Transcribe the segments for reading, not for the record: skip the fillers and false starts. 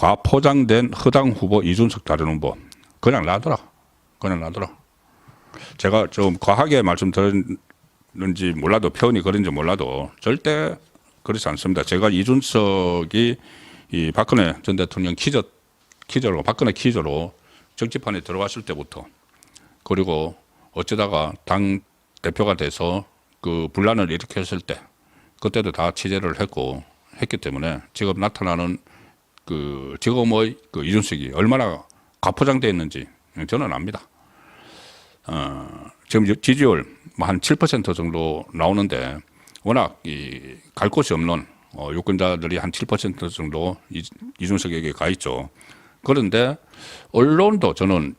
과포장된 허당 후보 이준석 다른 후보 그냥 놔둬라. 그냥 놔둬라. 제가 좀 과하게 말씀드렸는지 몰라도 표현이 그런지 몰라도 절대 그렇지 않습니다. 제가 이준석이 이 박근혜 전 대통령 키저로 박근혜 키저로 정치판에 들어왔을 때부터 그리고 어쩌다가 당 대표가 돼서 그 분란을 일으켰을 때 그때도 다 취재를 했기 때문에 지금 나타나는 그 지금의 그 이준석이 얼마나 과포장되어 있는지 저는 압니다. 지금 지지율 한 7% 정도 나오는데 워낙 갈 곳이 없는 유권자들이 한 7% 정도 이준석에게 가 있죠. 그런데 언론도 저는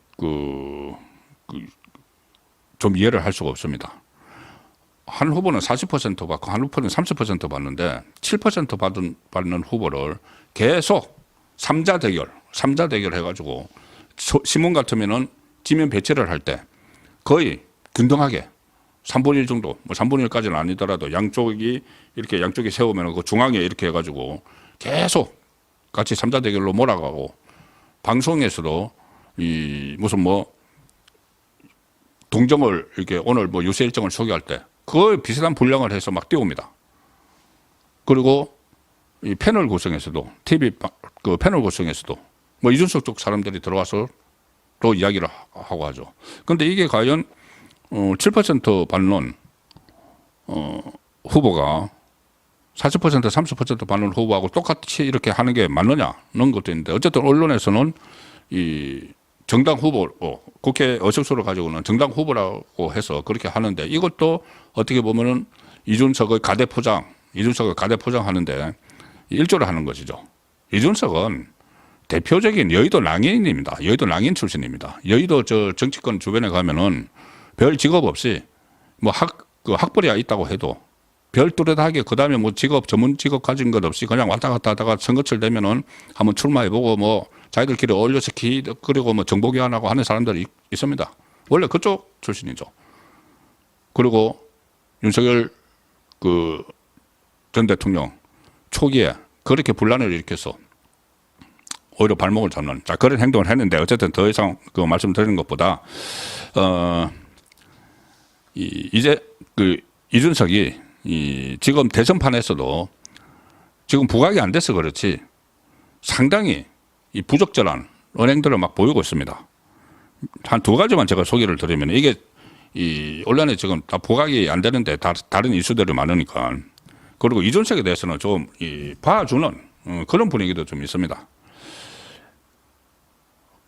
좀 이해를 할 수가 없습니다. 한 후보는 40% 받고 한 후보는 30% 받는데 7% 받는 후보를 계속 3자 대결 해가지고 신문 같으면은 지면 배치를 할 때 거의 균등하게 3분의 1 정도, 뭐 3분의 1까지는 아니더라도 양쪽이 세우면 그 중앙에 이렇게 해가지고 계속 같이 3자 대결로 몰아가고 방송에서도 무슨 뭐 동정을 이렇게 오늘 뭐 유세 일정을 소개할 때 그거에 비슷한 분량을 해서 막 띄웁니다. 그리고 이 패널 구성에서도 TV 그 패널 구성에서도 뭐 이준석 쪽 사람들이 들어와서 또 이야기를 하고 하죠. 그런데 이게 과연 7% 받는 후보가 40% 30% 받는 후보하고 똑같이 이렇게 하는 게 맞느냐는 것도 있는데 어쨌든 언론에서는 이 정당 후보 국회 의석수를 가지고는 정당 후보라고 해서 그렇게 하는데 이것도 어떻게 보면은 이준석을 가대 포장하는데 일조를 하는 것이죠. 이준석은 대표적인 여의도 낭인입니다. 여의도 낭인 출신입니다. 여의도 저 정치권 주변에 가면은 별 직업 없이 뭐 학벌이 있다고 해도 별 뚜렷하게 그다음에 뭐 전문 직업 가진 것 없이 그냥 왔다 갔다 하다가 선거철 되면은 한번 출마해보고 뭐 자기들끼리 어울려서 그리고 뭐 정보교환하고 하는 사람들이 있습니다. 원래 그쪽 출신이죠. 그리고 윤석열 전 대통령 초기에 그렇게 분란을 일으켜서 오히려 발목을 잡는 그런 행동을 했는데 어쨌든 더 이상 말씀드리는 것보다 이제 이준석이 지금 대선판에서도 지금 부각이 안 돼서 그렇지 상당히 이 부적절한 언행들을 막 보이고 있습니다. 한 두 가지만 제가 소개를 드리면 이게 이 언론에 지금 다 부각이 안 되는데 다른 이슈들이 많으니까 그리고 이준석에 대해서는 좀 봐주는 그런 분위기도 좀 있습니다.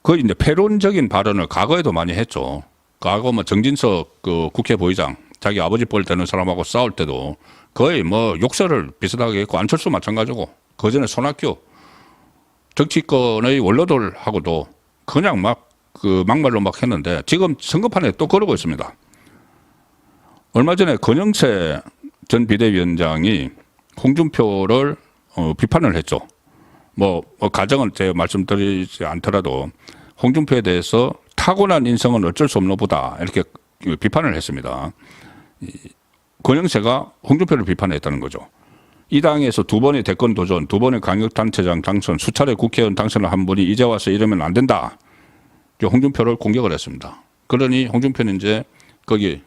그 이제 패론적인 발언을 과거에도 많이 했죠. 과거 뭐 정진석 국회 부의장 자기 아버지 뻘 되는 사람하고 싸울 때도 거의 뭐 욕설을 비슷하게 했고 안철수 마찬가지고 그 전에 손학규 정치권의 원로들하고도 그냥 막말로 막 했는데 지금 선거판에 또 그러고 있습니다. 얼마 전에 권영세 전 비대위원장이 홍준표를 비판을 했죠. 뭐 가정은 제가 말씀드리지 않더라도 홍준표에 대해서 타고난 인성은 어쩔 수 없나 보다 이렇게 비판을 했습니다. 권영세가 홍준표를 비판했다는 거죠. 이 당에서 두 번의 대권 도전, 두 번의 광역단체장 당선, 수차례 국회의원 당선을 한 분이 이제 와서 이러면 안 된다. 홍준표를 공격을 했습니다. 그러니 홍준표는 이제 거기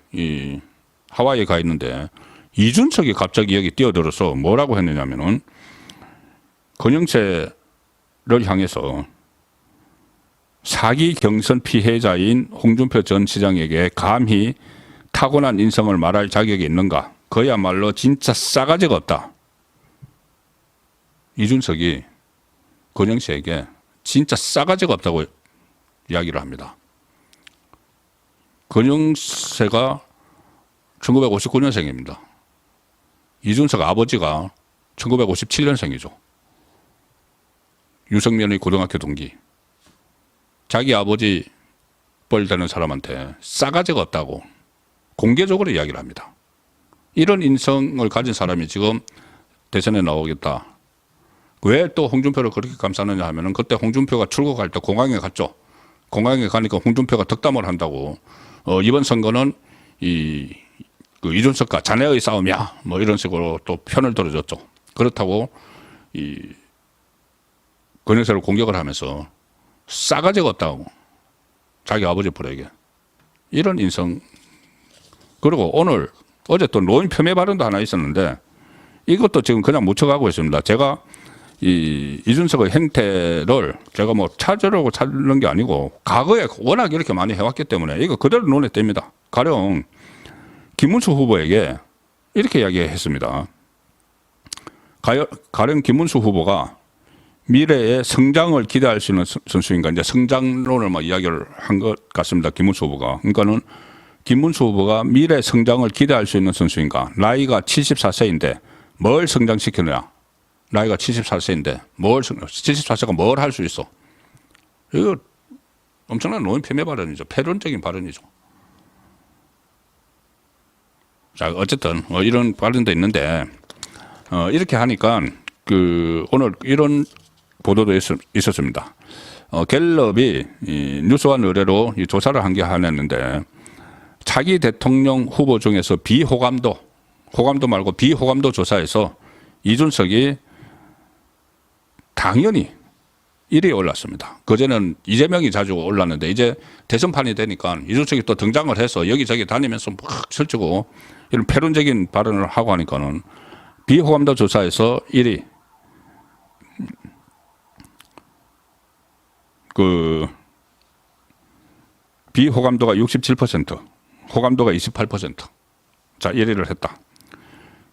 하와이에 가 있는데 이준석이 갑자기 여기 뛰어들어서 뭐라고 했느냐면은 권영세를 향해서 사기 경선 피해자인 홍준표 전 시장에게 감히 타고난 인성을 말할 자격이 있는가? 그야말로 진짜 싸가지가 없다. 이준석이 권영세에게 진짜 싸가지가 없다고 이야기를 합니다. 권영세가 1959년생입니다. 이준석 아버지가 1957년생이죠. 유석면의 고등학교 동기. 자기 아버지 뻘 되는 사람한테 싸가지가 없다고 공개적으로 이야기를 합니다. 이런 인성을 가진 사람이 지금 대선에 나오겠다. 왜 또 홍준표를 그렇게 감싸느냐 하면은 그때 홍준표가 출국할 때 공항에 갔죠. 공항에 가니까 홍준표가 덕담을 한다고 이번 선거는 이준석과 자네의 싸움이야. 뭐 이런 식으로 또 편을 들어줬죠. 그렇다고 권영세를 공격을 하면서 싸가지가 없다고 자기 아버지 뻘에게 이런 인성. 그리고 어제 또 노인 폄훼 발언도 하나 있었는데 이것도 지금 그냥 묻혀가고 있습니다. 제가 이준석의 행태를 제가 뭐 찾으려고 찾는 게 아니고 과거에 워낙 이렇게 많이 해왔기 때문에 이거 그대로 눈에 띕니다. 가령 김문수 후보에게 이렇게 이야기했습니다. 가령 김문수 후보가 미래의 성장을 기대할 수 있는 선수인가, 이제 성장론을 막 이야기를 한 것 같습니다. 김문수 후보가. 그러니까는 김문수 후보가 미래 성장을 기대할 수 있는 선수인가. 나이가 74세인데 뭘 성장시키느냐. 나이가 74세인데 74세가 뭘 할 수 있어. 이거 엄청난 노인 폄훼 발언이죠. 패론적인 발언이죠. 자, 어쨌든 이런 발언도 있는데 이렇게 하니까 오늘 이런 보도도 있었습니다. 갤럽이 뉴스원 의뢰로 조사를 한 게 하냈는데 차기 대통령 후보 중에서 호감도 말고 비호감도 조사에서 이준석이 당연히 1위에 올랐습니다. 그전에는 이재명이 자주 올랐는데 이제 대선판이 되니까 이준석이 또 등장을 해서 여기저기 다니면서 막 설치고 이런 패론적인 발언을 하고 하니까는 비호감도 조사에서 1위. 비호감도가 67%, 호감도가 28%. 자, 1위를 했다.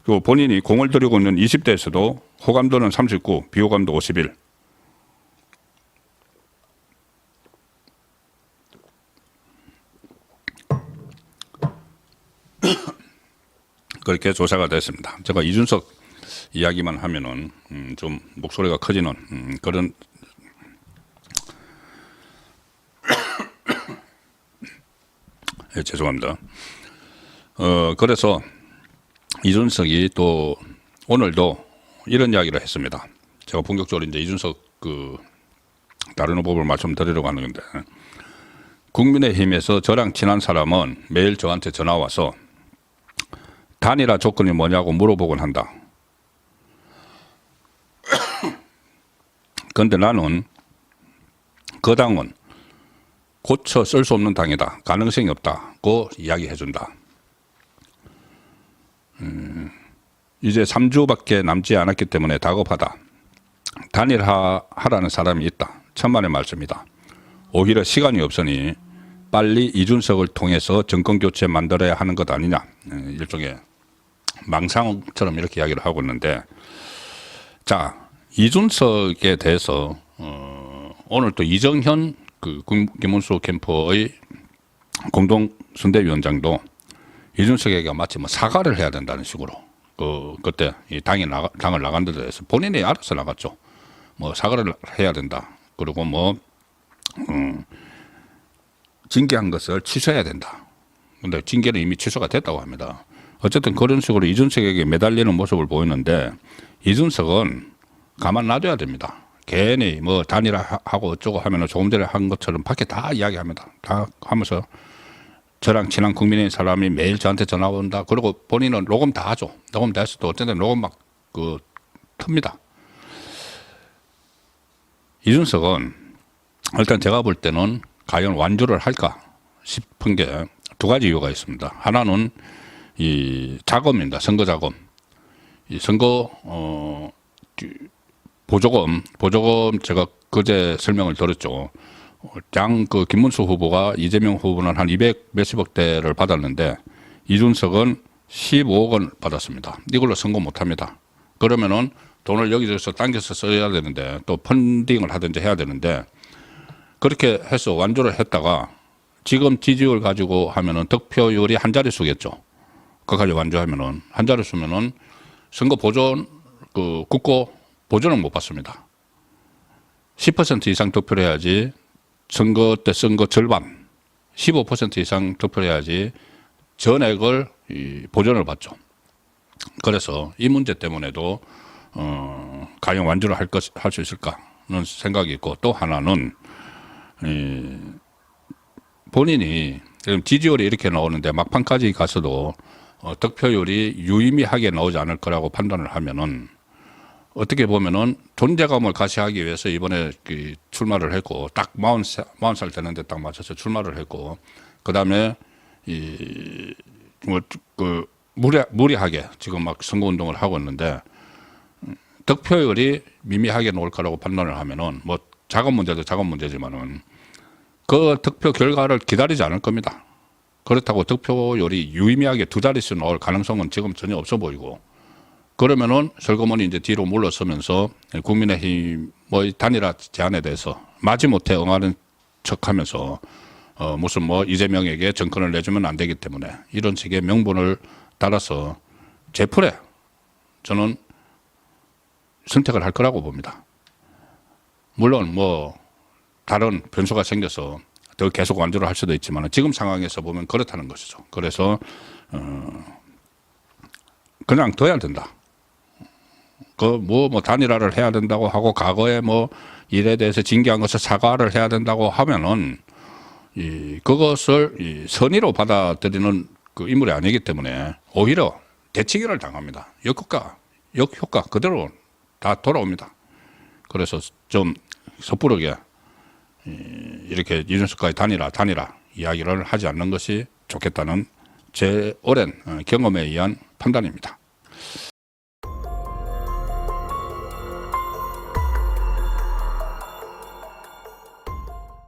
그리고 본인이 공을 들이고 있는 20대에서도 호감도는 39, 비호감도 51. 그렇게 조사가 됐습니다. 제가 이준석 이야기만 하면은 좀 목소리가 커지는 그런 예, 죄송합니다. 그래서 이준석이 또 오늘도 이런 이야기를 했습니다. 제가 본격적으로 이제 이준석 다른 후보를 말씀드리려고 하는 건데 국민의힘에서 저랑 친한 사람은 매일 저한테 전화 와서 단일화 조건이 뭐냐고 물어보곤 한다. 그런데 나는 그 당은 고쳐 쓸 수 없는 당이다. 가능성이 없다고 이야기해준다. 이제 3주밖에 남지 않았기 때문에 다급하다. 단일화하라는 사람이 있다. 천만의 말씀이다. 오히려 시간이 없으니 빨리 이준석을 통해서 정권교체 만들어야 하는 것 아니냐. 일종의 망상처럼 이렇게 이야기를 하고 있는데, 자, 이준석에 대해서 오늘 또 이정현 김문수 캠프의 공동선대위원장도 이준석에게 마치 뭐 사과를 해야 된다는 식으로 그때 이 당을 나간 데 대해서 본인이 알아서 나갔죠. 뭐 사과를 해야 된다. 그리고 뭐 징계한 것을 취소해야 된다. 근데 징계는 이미 취소가 됐다고 합니다. 어쨌든 그런 식으로 이준석에게 매달리는 모습을 보이는데 이준석은 가만 놔둬야 됩니다. 괜히 뭐 단일화하고 어쩌고 하면은 조금 전에 한 것처럼 밖에 다 이야기합니다. 다 하면서 저랑 친한 국민의 사람이 매일 저한테 전화 온다. 그리고 본인은 녹음 다 하죠. 녹음 다 해서 또 어쨌든 녹음 막 틉니다. 이준석은 일단 제가 볼 때는 과연 완주를 할까 싶은 게 두 가지 이유가 있습니다. 하나는 이 자금입니다. 선거 자금. 이 선거 보조금 제가 그제 설명을 들었죠. 김문수 후보가 이재명 후보는 한 200 몇십억 대를 받았는데 이준석은 15억 원 받았습니다. 이걸로 선거 못 합니다. 그러면은 돈을 여기저기서 당겨서 써야 되는데 또 펀딩을 하든지 해야 되는데 그렇게 해서 완주를 했다가 지금 지지율 가지고 하면은 득표율이 한 자릿수겠죠. 그까지 완주하면은 한 자릿수면은 선거 보존 국고 보존을 못 받습니다. 10% 이상 득표를 해야지 선거 때 선거 절반 15% 이상 득표를 해야지 전액을 보존을 받죠. 그래서 이 문제 때문에도 과연 완주를 할 수 있을까는 생각이 있고 또 하나는 본인이 지금 지지율이 이렇게 나오는데 막판까지 가서도 득표율이 유의미하게 나오지 않을 거라고 판단을 하면은 어떻게 보면은 존재감을 가시하기 위해서 이번에 그 출마를 했고 딱 40살 되는데 딱 맞춰서 출마를 했고 그다음에 이뭐그 무리하게 지금 막 선거운동을 하고 있는데 득표율이 미미하게 나올 거라고 판단을 하면은 뭐 작은 문제도 작은 문제지만은 그 득표 결과를 기다리지 않을 겁니다. 그렇다고 득표율이 유의미하게 두 자릿수 나올 가능성은 지금 전혀 없어 보이고 그러면은 슬그머니 이제 뒤로 물러서면서 국민의힘의 단일화 제안에 대해서 마지못해 응하는 척하면서 무슨 뭐 이재명에게 정권을 내주면 안 되기 때문에 이런 식의 명분을 따라서 제풀에 저는 선택을 할 거라고 봅니다. 물론 뭐 다른 변수가 생겨서 더 계속 완주를 할 수도 있지만 지금 상황에서 보면 그렇다는 것이죠. 그래서 그냥 둬야 된다. 뭐 단일화를 해야 된다고 하고 과거에 뭐 일에 대해서 징계한 것을 사과를 해야 된다고 하면은 그것을 선의로 받아들이는 그 인물이 아니기 때문에 오히려 대치기를 당합니다. 역효과 그대로 다 돌아옵니다. 그래서 좀 섣부르게 이렇게 이준석과의 단일화 이야기를 하지 않는 것이 좋겠다는 제 오랜 경험에 의한 판단입니다.